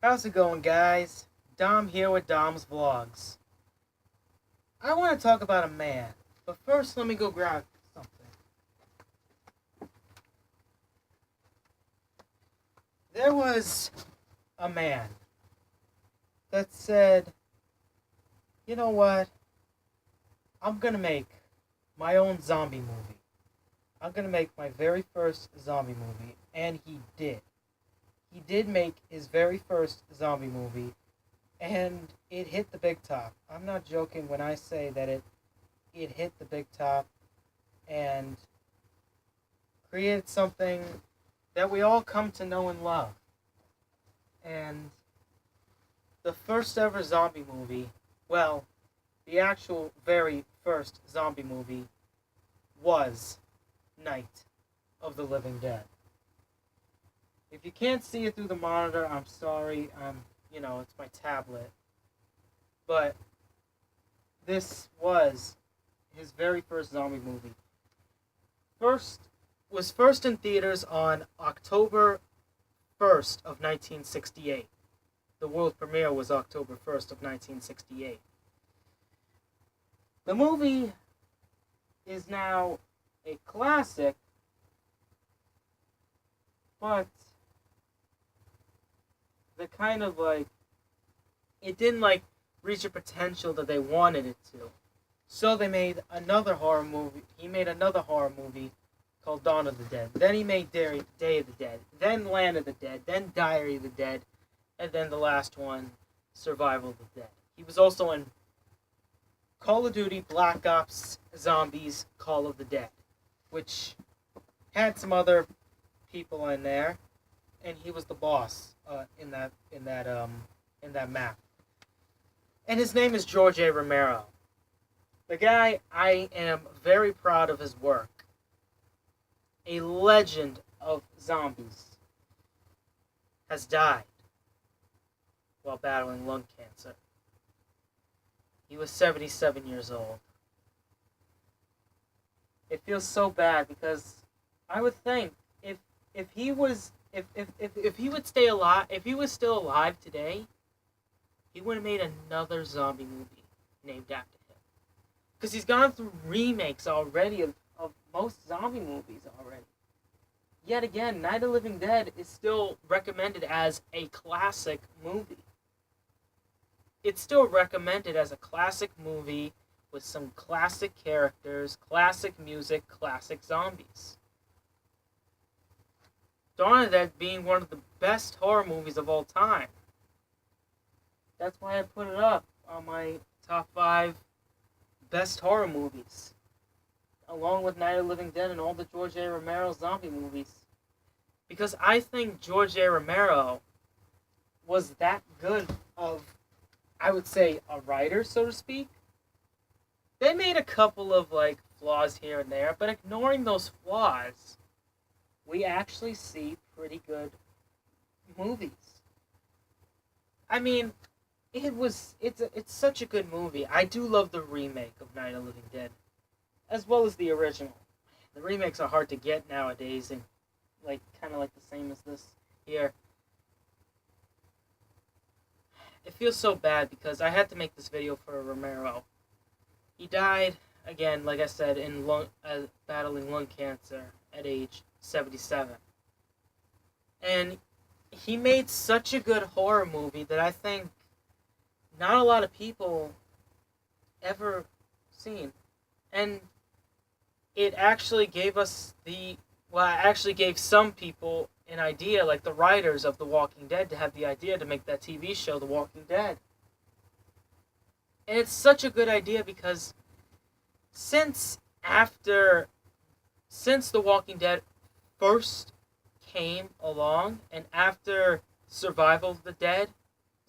How's it going, guys? Dom here with Dom's Vlogs. I want to talk about a man, but first let me go grab something. There was a man that said, you know what? I'm going to make my own zombie movie. I'm going to make my very first zombie movie, and he did. He did make his very first zombie movie, and it hit the big top. I'm not joking when I say that it hit the big top and created something that we all come to know and love. And the first ever zombie movie, well, the actual very first zombie movie was Night of the Living Dead. If you can't see it through the monitor, I'm sorry. It's my tablet. But this was his very first zombie movie. First in theaters on October 1st of 1968. The world premiere was October 1st of 1968. The movie is now a classic, but the kind of it didn't reach the potential that they wanted it to. So they made another horror movie. He made another horror movie called Dawn of the Dead. Then he made Day of the Dead. Then Land of the Dead. Then Diary of the Dead. And then the last one, Survival of the Dead. He was also in Call of Duty Black Ops Zombies Call of the Dead, which had some other people in there, and he was the boss in that map. And his name is George A. Romero. The guy, I am very proud of his work. A legend of zombies has died while battling lung cancer. He was 77 years old. It feels so bad because I would think if he was still alive today, he would have made another zombie movie named after him. Because he's gone through remakes already of most zombie movies already. Yet again, Night of the Living Dead is still recommended as a classic movie. It's still recommended as a classic movie with some classic characters, classic music, classic zombies. Dawn of the Dead being one of the best horror movies of all time. That's why I put it up on my top 5 best horror movies, along with Night of the Living Dead and all the George A. Romero zombie movies. Because I think George A. Romero was that good of, I would say, a writer, so to speak. They made a couple of flaws here and there, but ignoring those flaws, we actually see pretty good movies. I mean, it's such a good movie. I do love the remake of Night of the Living Dead, as well as the original. The remakes are hard to get nowadays, and kind of the same as this here. It feels so bad because I had to make this video for Romero. He died, again, like I said, in battling lung cancer at age 77. And he made such a good horror movie that I think not a lot of people ever seen. And it actually gave some people an idea, like the writers of The Walking Dead, to have the idea to make that TV show, The Walking Dead. And it's such a good idea because since The Walking Dead first came along, and after Survival of the Dead,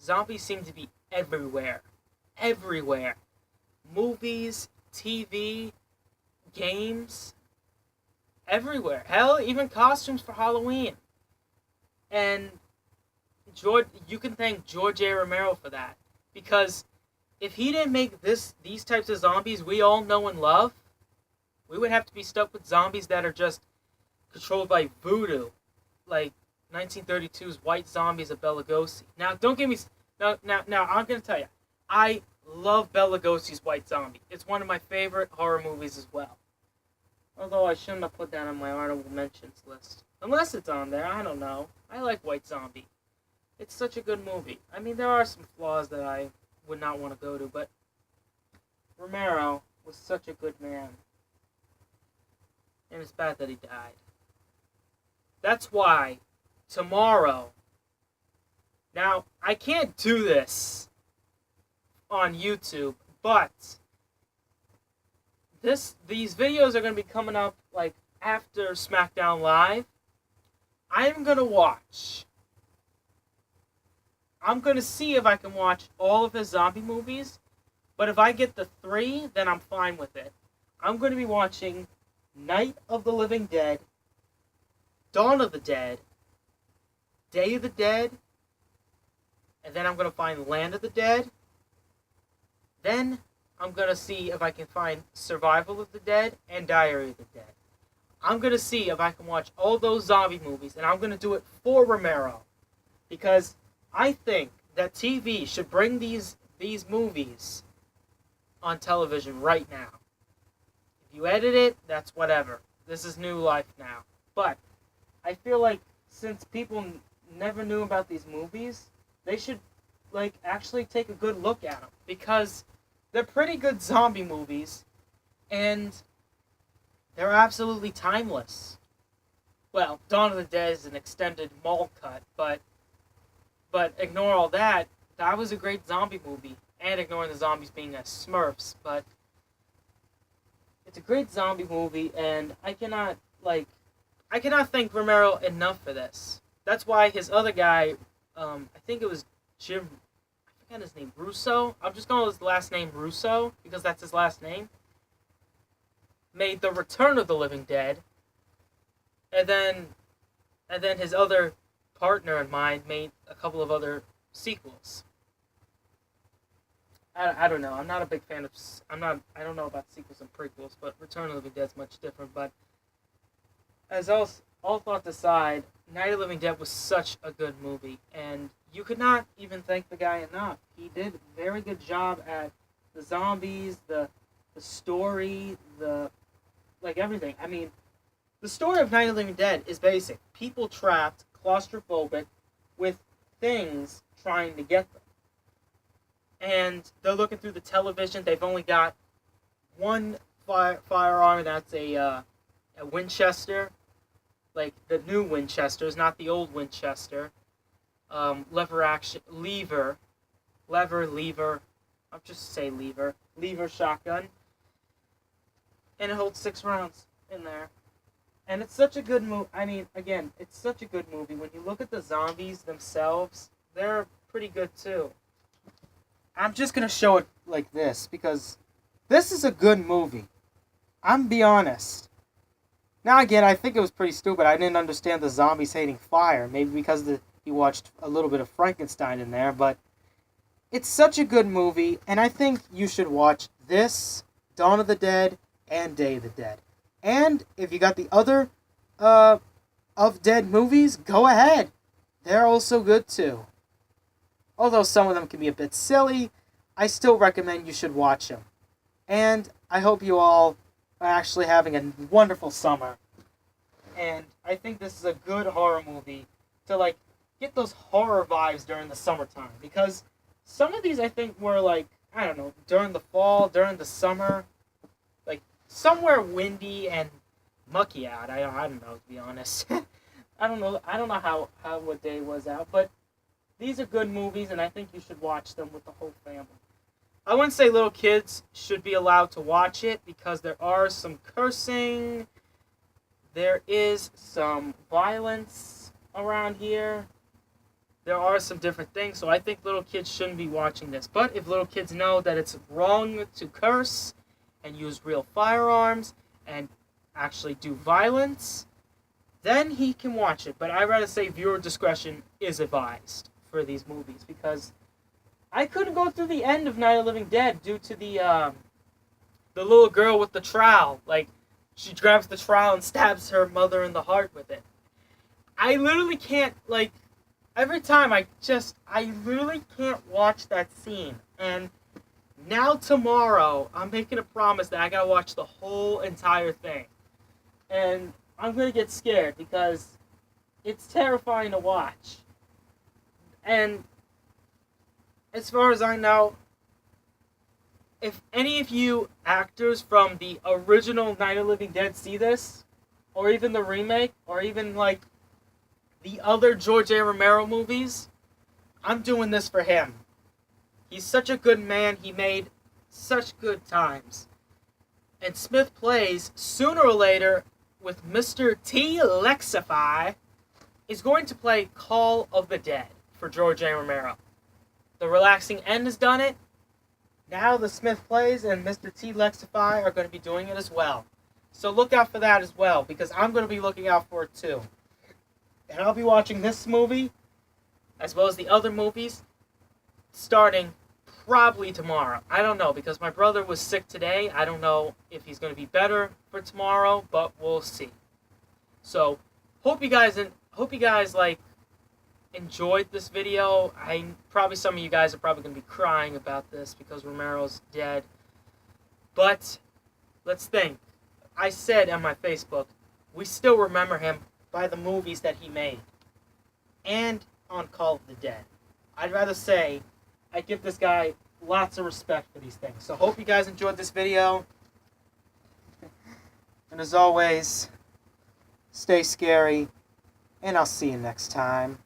zombies seem to be everywhere. Everywhere. Movies, TV, games, everywhere. Hell, even costumes for Halloween. And you can thank George A. Romero for that. Because if he didn't make these types of zombies we all know and love, we would have to be stuck with zombies that are just controlled by voodoo. 1932's White Zombies of Bela Lugosi. Now, don't get me... Now, I'm going to tell you. I love Bela Lugosi's White Zombie. It's one of my favorite horror movies as well. Although I shouldn't have put that on my honorable mentions list. Unless it's on there, I don't know. I like White Zombie. It's such a good movie. I mean, there are some flaws that I would not want to go to, but Romero was such a good man. And it's bad that he died. That's why tomorrow... Now, I can't do this on YouTube, but these videos are going to be coming up like after SmackDown Live. I'm going to see if I can watch all of his zombie movies, but if I get the 3, then I'm fine with it. I'm going to be watching Night of the Living Dead, Dawn of the Dead, Day of the Dead, and then I'm going to find Land of the Dead. Then I'm going to see if I can find Survival of the Dead and Diary of the Dead. I'm going to see if I can watch all those zombie movies, and I'm going to do it for Romero. Because I think that TV should bring these movies on television right now. If you edit it, that's whatever. This is new life now. But I feel like since people never knew about these movies, they should actually take a good look at them, because they're pretty good zombie movies, and they're absolutely timeless. Well, Dawn of the Dead is an extended mall cut, but ignore all that. That was a great zombie movie, and ignoring the zombies being as Smurfs, but it's a great zombie movie, and I cannot thank Romero enough for this. That's why his other guy, I think it was Jim, I forgot his name, Russo. I'm just going with his last name Russo, because that's his last name. Made The Return of the Living Dead. And then his other partner in mind made a couple of other sequels. I don't know. I'm not a big fan of... I don't know about sequels and prequels, but Return of the Living Dead is much different. But as all thoughts aside, Night of the Living Dead was such a good movie, and you could not even thank the guy enough. He did a very good job at the zombies, the story, everything. I mean, the story of Night of the Living Dead is basic. People trapped, claustrophobic, with things trying to get them. And they're looking through the television. They've only got one firearm, that's a Winchester. Like the new Winchesters, not the old Winchester. Lever, I'll just say lever shotgun. And it holds 6 rounds in there. And it's such a good movie. I mean, again, it's such a good movie. When you look at the zombies themselves, they're pretty good too. I'm just going to show it like this, because this is a good movie. I'm going to be honest. Now, again, I think it was pretty stupid. I didn't understand the zombies hating fire. Maybe because you watched a little bit of Frankenstein in there. But it's such a good movie. And I think you should watch this, Dawn of the Dead, and Day of the Dead. And if you got the other of Dead movies, go ahead. They're also good too. Although some of them can be a bit silly, I still recommend you should watch them. And I hope you all are actually having a wonderful summer. And I think this is a good horror movie to get those horror vibes during the summertime. Because some of these I think were I don't know, during the fall, during the summer, somewhere windy and mucky out. I don't know, to be honest. I don't know how what day was out, but these are good movies, and I think you should watch them with the whole family. I wouldn't say little kids should be allowed to watch it, because there are some cursing, there is some violence around here, there are some different things, so I think little kids shouldn't be watching this. But if little kids know that it's wrong to curse and use real firearms and actually do violence, then he can watch it. But I'd rather say viewer discretion is advised for these movies, because I couldn't go through the end of Night of the Living Dead due to the little girl with the trowel. She grabs the trowel and stabs her mother in the heart with it. I literally can't, like, every time I literally can't watch that scene. And now tomorrow, I'm making a promise that I gotta watch the whole entire thing. And I'm gonna get scared because it's terrifying to watch. And as far as I know, if any of you actors from the original Night of the Living Dead see this, or even the remake, or even like the other George A. Romero movies, I'm doing this for him. He's such a good man. He made such good times. And Smith Plays, sooner or later, with Mr. T. Lexify, is going to play Call of the Dead for George A. Romero. The Relaxing End has done it. Now the Smith Plays and Mr. T. Lexify are going to be doing it as well. So look out for that as well, because I'm going to be looking out for it too. And I'll be watching this movie, as well as the other movies, starting probably tomorrow. I don't know, because my brother was sick today. I don't know if he's going to be better for tomorrow, but we'll see. So, hope you guys like enjoyed this video. Probably some of you guys are probably going to be crying about this because Romero's dead. But let's think. I said on my Facebook, we still remember him by the movies that he made and on Call of the Dead. I'd rather say I give this guy lots of respect for these things. So hope you guys enjoyed this video. And as always, stay scary, and I'll see you next time.